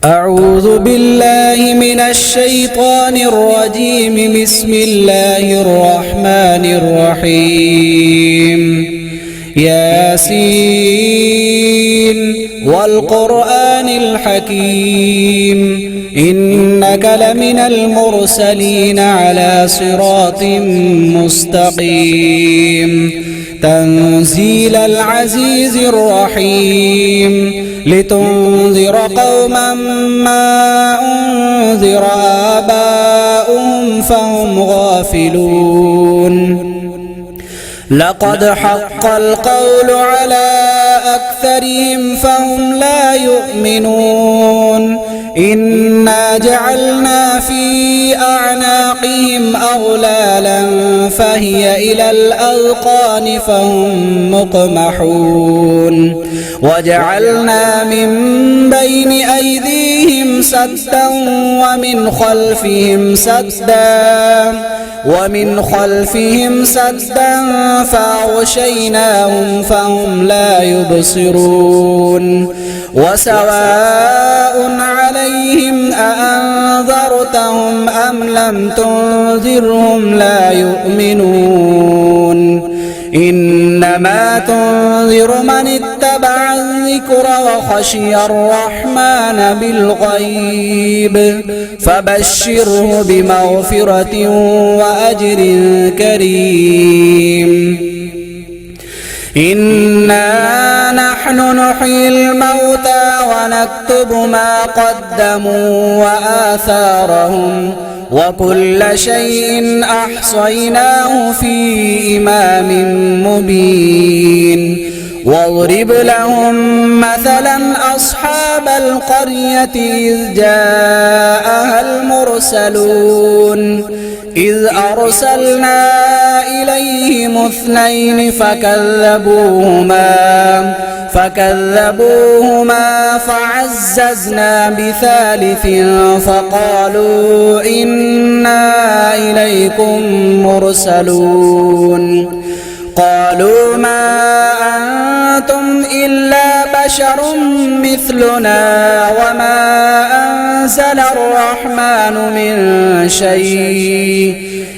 أعوذ بالله من الشيطان الرجيم. بسم الله الرحمن الرحيم. ياسين والقرآن الحكيم إنك لمن المرسلين على صراط مستقيم. تنزيل العزيز الرحيم لتنذر قوما ما أنذر آباؤهم فهم غافلون. لقد حق القول على أكثرهم فهم لا يؤمنون. إنا جعلنا في أعناقهم أغلالا فهي إلى الأذقان فهم مقمحون. وجعلنا من بين أيديهم سدا ومن خلفهم سدا فأغشيناهم فهم لا يبصرون. وسواء عليهم أأنذرتهم أم لم تنذرهم لا يؤمنون. إنما تنذر من اتبع الذكر وخشي الرحمن بالغيب فبشره بمغفرة وأجر كريم. إنا نحن نحيي الموتى ونكتب ما قدموا وآثارهم وكل شيء أحصيناه في إمام مبين. واضرب لهم مثلا أصحاب القرية إذ جاءها المرسلون إذ أرسلنا إليهم اثنين فكذبوهما فعززنا بثالث فقالوا إنا إليكم مرسلون. قالوا ما أنتم إلا بشر مثلنا وما أنزل الرحمن من شيء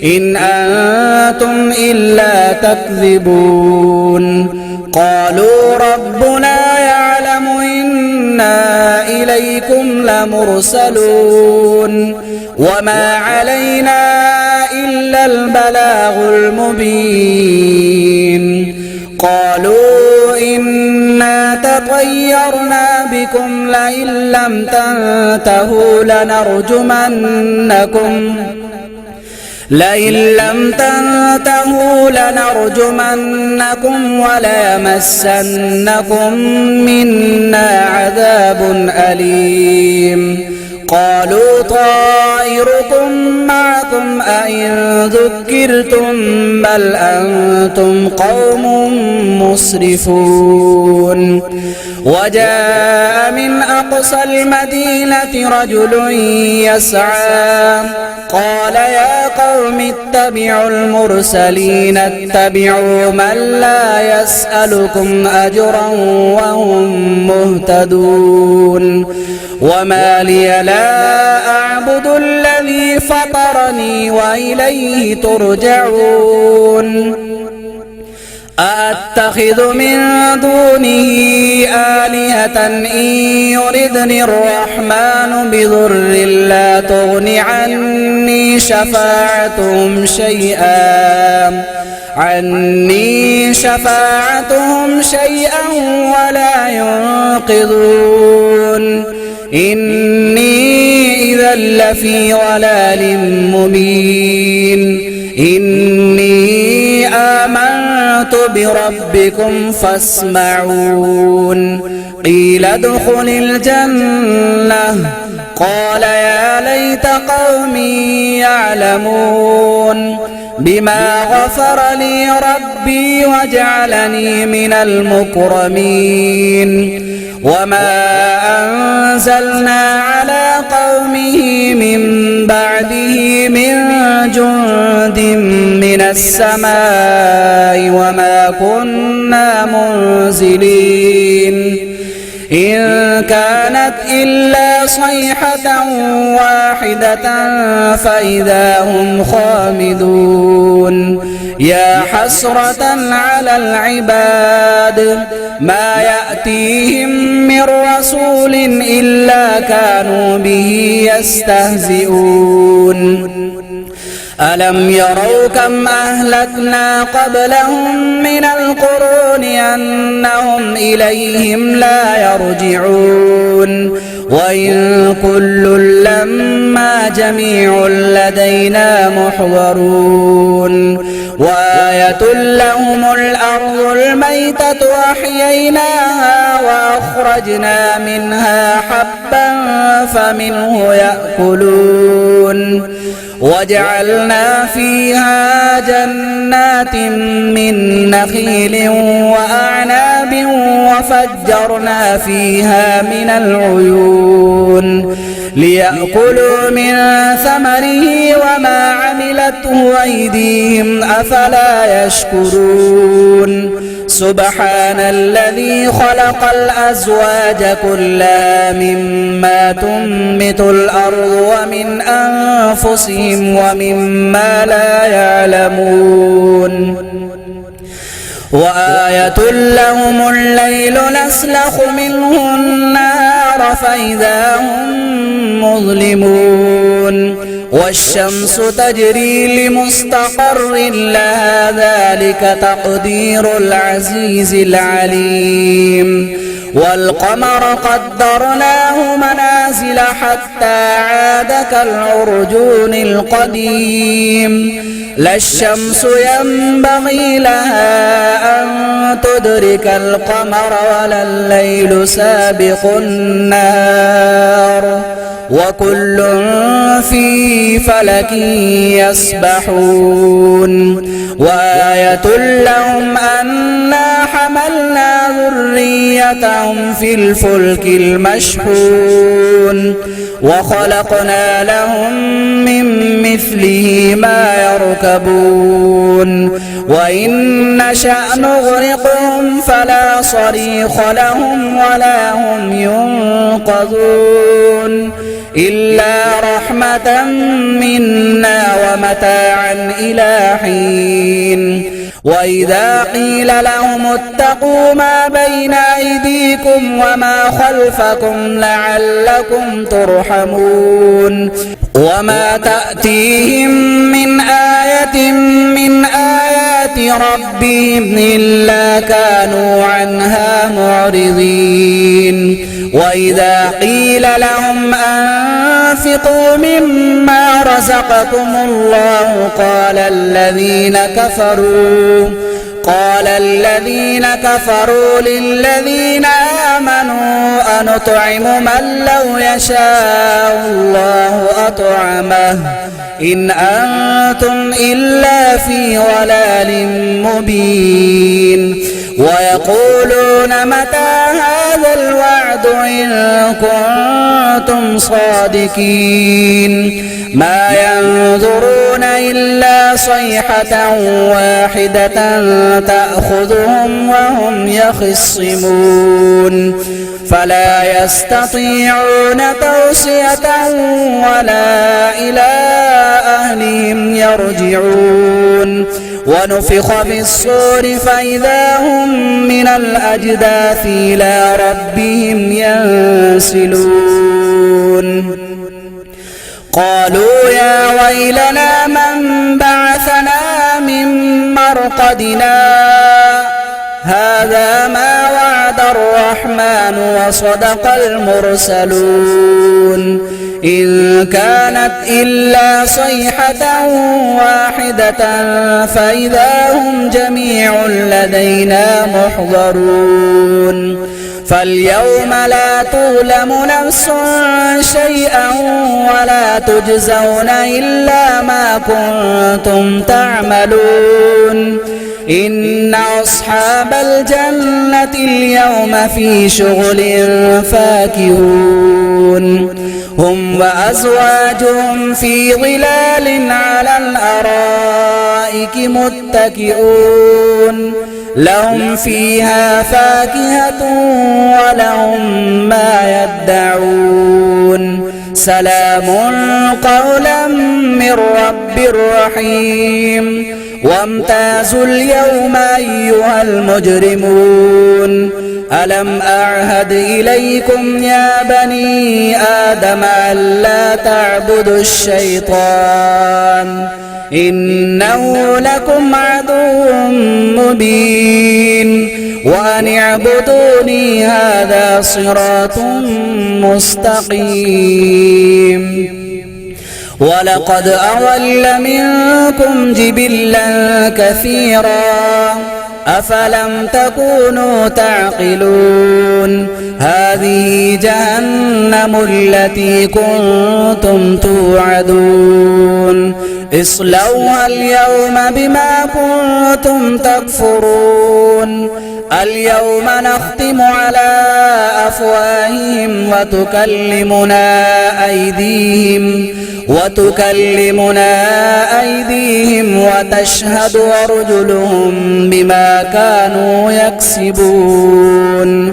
إن أنتم إلا تكذبون. قالوا ربنا يعلم إنا إليكم لمرسلون وما علينا إلا البلاغ المبين. قالوا إنا تطيرنا بكم لئن لم تنتهوا لنرجمنكم وليمسنكم منا عذاب أليم. قالوا طائركم معكم أئن ذكرتم بل أنتم قوم مسرفون. وجاء من أقصى المدينة رجل يسعى قال يا قوم اتبعوا المرسلين اتبعوا من لا يسألكم أجرا وهم مهتدون. وما لي لا أعبد الذي فطرني وإليه ترجعون. أأتخذ من دونه آلهة إن يردني الرحمن بضر لا تغن عني شفاعتهم شيئا ولا ينقذون. إني إذا لفي ضلال مبين. إني آمنت بربكم فاسمعون. قيل ادخل الجنة قال يا ليت قومي يعلمون بما غفر لي ربي وجعلني من المكرمين. وما أنزلنا على قومه من بعده من جند من السماء وما كنا منزلين. إن كانت إلا صيحة واحدة فإذا هم خامدون يا حسرة على العباد ما يأتيهم من رسول إلا كانوا به يستهزئون ألم يروا كم أهلكنا قبلهم من القرون أنهم إليهم لا يرجعون وإن كل لما جميع لدينا محضرون وآية لهم الأرض الميتة أحييناها وأخرجنا منها حبا فمنه يأكلون وجعلنا فيها جنات من نخيل وأعناب وفجرنا فيها من العيون ليأكلوا من ثمره وما عملته أيديهم أفلا يشكرون سبحان الذي خلق الأزواج كلها مما تنبت الأرض ومن أنفسهم ومما لا يعلمون وآية لهم الليل نسلخ منه النهار فإذا هم مظلمون والشمس تجري لمستقر لها ذلك تقدير العزيز العليم والقمر قدرناه منازل حتى عاد كالعرجون القديم لا الشمس ينبغي لها أن تدرك القمر ولا الليل سابق النهار وكل في فلك يسبحون وآية لهم أنا حملنا ذريتهم في الفلك المشحون وخلقنا لهم من مثله ما يركبون وإن نشأ نغرقهم فلا صريخ لهم ولا هم ينقذون إلا رحمة منا ومتاعا إلى حين وإذا قيل لهم اتقوا ما بين أيديكم وما خلفكم لعلكم ترحمون وما تأتيهم من آية من آيات ربهم إلا كانوا عنها معرضين وإذا قيل لهم أنفقوا مما رزقكم الله قال الذين كفروا للذين آمنوا أنطعم من لو يشاء الله أطعمه إن أنتم إلا في ضلال مبين ويقولون متى هذا الوعد إن كنتم صادقين ما ينظرون إلا صيحة واحدة تأخذهم وهم يخصمون فلا يستطيعون توصية ولا إلى أهلهم يرجعون ونفخ في الصور فإذا هم من الأجداث إلى ربهم ينسلون قالوا يا ويلنا من بعثنا من مرقدنا هذا ما وعد الرحمن وصدق المرسلون إن كانت إلا صيحة واحدة فإذا هم جميع لدينا محضرون فاليوم لا تظلم نفس شيئا ولا تجزون إلا ما كنتم تعملون إن أصحاب الجنة اليوم في شغل فاكهون هم وأزواجهم في ظلال على الأرائك الأرائك متكئون لهم فيها فاكهة ولهم ما يدعون سلام قولا من رب رحيم وامتازوا اليوم أيها المجرمون ألم أعهد إليكم يا بني آدم ألا تعبدوا الشيطان إنه لكم عدو مبين وأن اعبدوني هذا صراط مستقيم ولقد أضل منكم جبلا كثيرا أفلم تكونوا تعقلون هذه جهنم التي كنتم توعدون اصلوها اليوم بما كنتم تكفرون اليوم نختم على أفواههم وتكلمنا أيديهم وتشهد أرجلهم بما كانوا يكسبون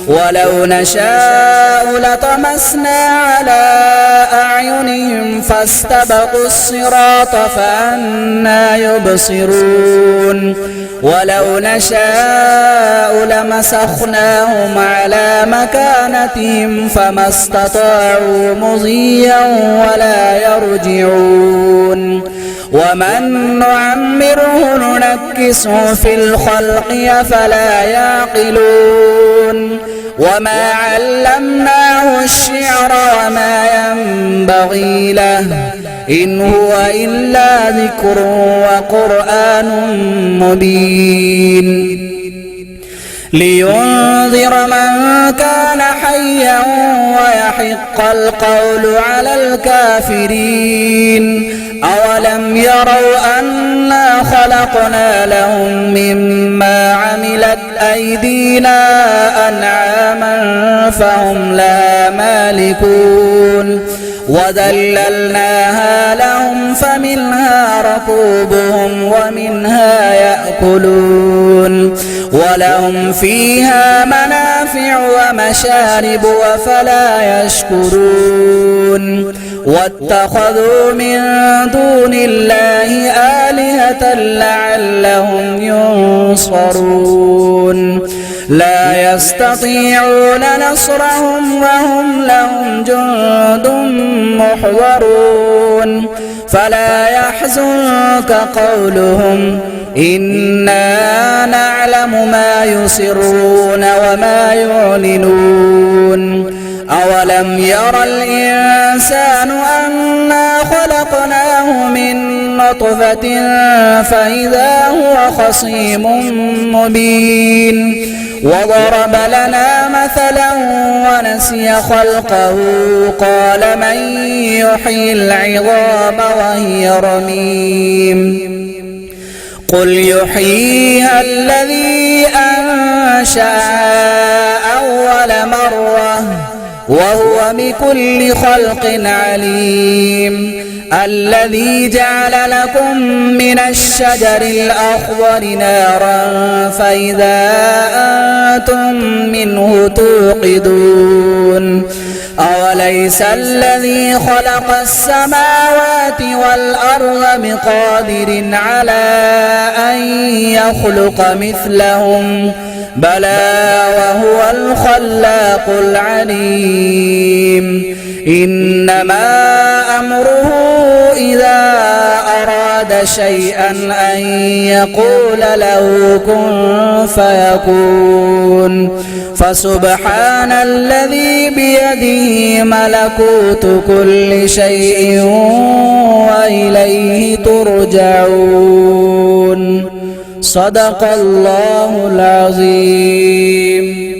ولو نشاء لطمسنا على أعينهم فاستبقوا الصراط فأنى يبصرون ولو نشاء لمسخناهم على مكانتهم فما استطاعوا مضيا ولا يرجعون ومن نعمره ننكسه في الخلق أفلا يعقلون وما علمناه الشعر وما ينبغي له إن هو إلا ذكر وقرآن مبين لينذر من كان حيا ويحق القول على الكافرين أولم يروا أنا خلقنا لهم مما عملت أيدينا أنعاما فهم لها مالكون وذللناها لهم فمنها ركوبهم ومنها يأكلون ولهم فيها منافع ومشارب وفلا يشكرون واتخذوا من دون الله آلهة لعلهم ينصرون لا يستطيعون نصرهم وهم لهم جند محضرون فلا يحزنك قولهم إنا نعلم ما يسرون وما يعلنون أولم ير الإنسان أنا خلقناه من نطفة فإذا هو خصيم مبين وضرب لنا مثلا ونسي خلقه قال من يحيي العظام وهي رميم قل يحييها الذي أنشأها أول مرة وهو بكل خلق عليم الذي جعل لكم من الشجر الأخضر نارا فإذا أنتم منه توقدون أوليس الذي خلق السماوات والأرض بقادر على أن يخلق مثلهم بلى وهو الخلاق العليم إنما أمره إذا أراد شيئا أن يقول له كن فيكون فسبحان الذي بيده ملكوت كل شيء وإليه ترجعون صدق الله العظيم.